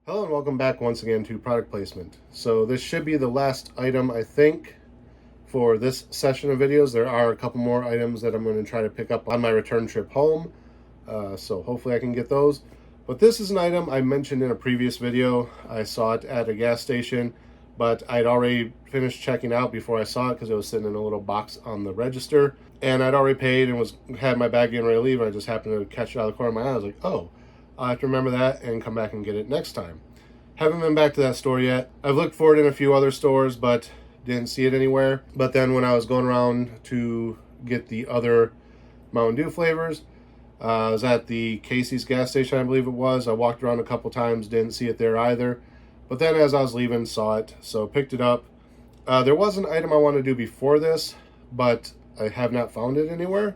Hello and welcome back once again to product placement. So this should be the last item, I think, for this session of videos. There are a couple more items that I'm going to try to pick up on my return trip home. So hopefully I can get those. But this is an item I mentioned in a previous video. I saw it at a gas station, but I'd already finished checking out before I saw it because it was sitting in a little box on the register. And I'd already paid and had my bag getting ready to leave, and I just happened to catch it out of the corner of my eye. I was like, oh, I'll have to remember that and come back and get it next time. Haven't been back to that store yet. I've looked for it in a few other stores, but didn't see it anywhere. But then when I was going around to get the other Mountain Dew flavors, I was at the Casey's gas station, I believe it was. I walked around a couple times, didn't see it there either. But then as I was leaving, saw it, so picked it up. There was an item I wanted to do before this, but I have not found it anywhere.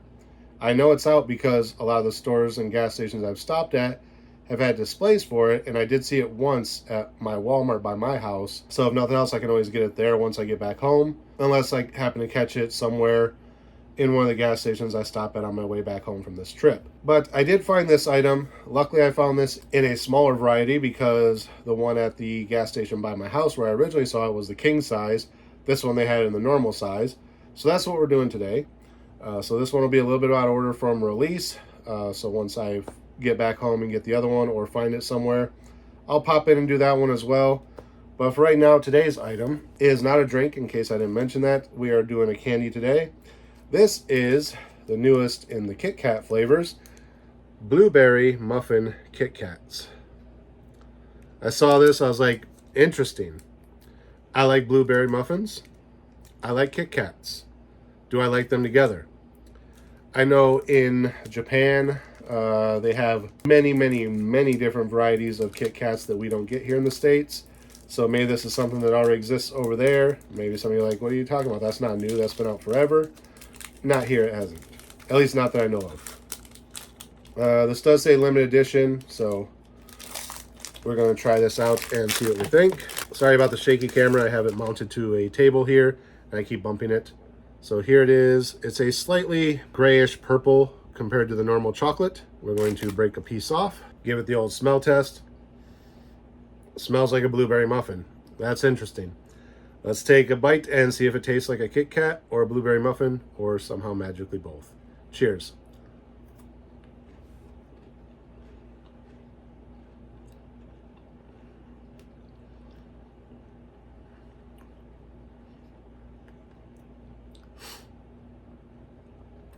I know it's out because a lot of the stores and gas stations I've stopped at have had displays for it, and I did see it once at my Walmart by my house. So if nothing else, I can always get it there once I get back home, unless I happen to catch it somewhere in one of the gas stations I stop at on my way back home from this trip. But I did find this item. Luckily, I found this in a smaller variety because the one at the gas station by my house where I originally saw it was the king size. This one they had in the normal size. So that's what we're doing today. So this one will be a little bit out of order from release. So once I get back home and get the other one or find it somewhere, I'll pop in and do that one as well. But for right now, today's item is not a drink, in case I didn't mention that. We are doing a candy today. This is the newest in the KitKat flavors, Blueberry Muffin KitKats. I saw this, I was like, interesting. I like blueberry muffins. I like KitKats. Do I like them together? I know in Japan, they have many different varieties of KitKats that we don't get here in the States. So maybe this is something that already exists over there. Maybe some of you are like, what are you talking about? That's not new. That's been out forever. Not here, it hasn't. At least not that I know of. This does say limited edition, so we're going to try this out and see what we think. Sorry about the shaky camera. I have it mounted to a table here, and I keep bumping it. So here it is. It's a slightly grayish purple compared to the normal chocolate. We're going to break a piece off, give it the old smell test. It smells like a blueberry muffin. That's interesting. Let's take a bite and see if it tastes like a Kit Kat or a blueberry muffin, or somehow magically both. Cheers.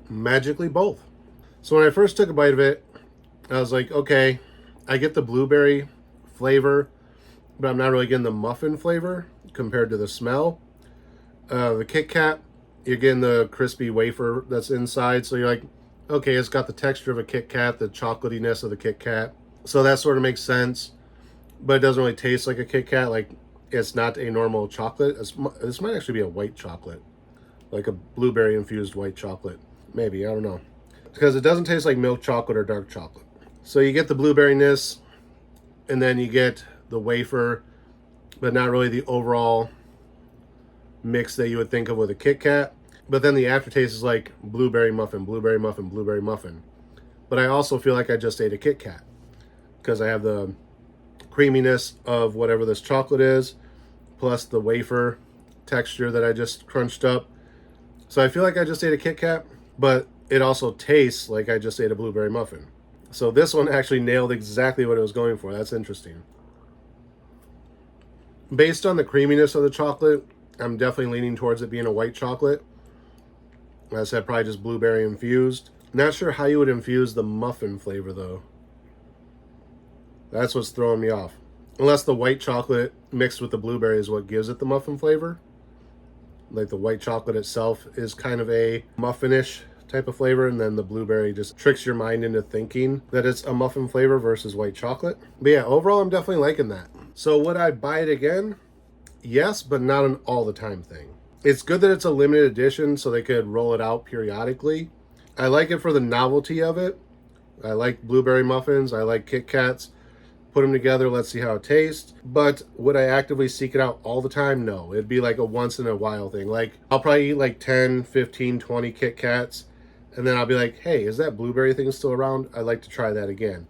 Magically both. So when I first took a bite of it, I was like, okay, I get the blueberry flavor, but I'm not really getting the muffin flavor compared to the smell. The Kit Kat, you're getting the crispy wafer that's inside, so you're like, okay, it's got the texture of a Kit Kat, the chocolatiness of the Kit Kat, so that sort of makes sense, but it doesn't really taste like a Kit Kat. Like, it's not a normal chocolate. This might actually be a white chocolate, like a blueberry infused white chocolate. Maybe, I don't know. Because it doesn't taste like milk chocolate or dark chocolate. So you get the blueberryness, and then you get the wafer, but not really the overall mix that you would think of with a Kit Kat. But then the aftertaste is like blueberry muffin, blueberry muffin, blueberry muffin. But I also feel like I just ate a Kit Kat because I have the creaminess of whatever this chocolate is, plus the wafer texture that I just crunched up. So I feel like I just ate a Kit Kat, but it also tastes like I just ate a blueberry muffin. So this one actually nailed exactly what it was going for. That's interesting. Based on the creaminess of the chocolate, I'm definitely leaning towards it being a white chocolate. As I said, probably just blueberry infused. Not sure how you would infuse the muffin flavor though. That's what's throwing me off. Unless the white chocolate mixed with the blueberry is what gives it the muffin flavor. Like the white chocolate itself is kind of a muffinish type of flavor, and then the blueberry just tricks your mind into thinking that it's a muffin flavor versus white chocolate. But yeah, overall I'm definitely liking that. So would I buy it again? Yes, but not an all the time thing. It's good that it's a limited edition so they could roll it out periodically. I like it for the novelty of it. I like blueberry muffins. I like Kit Kats. Put them together, let's see how it tastes. But would I actively seek it out all the time? No. It'd be like a once in a while thing. Like, I'll probably eat like 10, 15, 20 Kit Kats, and then I'll be like, hey, is that blueberry thing still around? I'd like to try that again.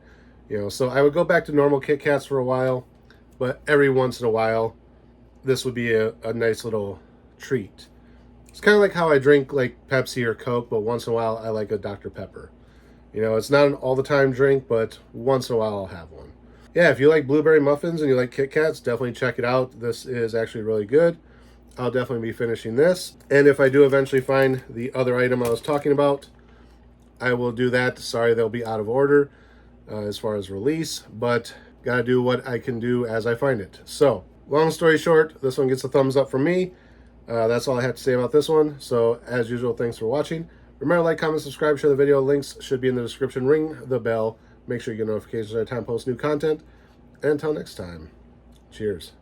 You know, so I would go back to normal Kit Kats for a while, but every once in a while, this would be a nice little treat. It's kind of like how I drink like Pepsi or Coke, but once in a while I like a Dr. Pepper. You know, it's not an all the time drink, but once in a while I'll have one. Yeah, if you like blueberry muffins and you like Kit Kats, definitely check it out. This is actually really good. I'll definitely be finishing this. And if I do eventually find the other item I was talking about, I will do that. Sorry, they'll be out of order as far as release, but gotta do what I can do as I find it. So, long story short, this one gets a thumbs up from me. That's all I have to say about this one. So, as usual, thanks for watching. Remember to like, comment, subscribe, share the video. Links should be in the description. Ring the bell. Make sure you get notifications every time I post new content. And until next time, cheers.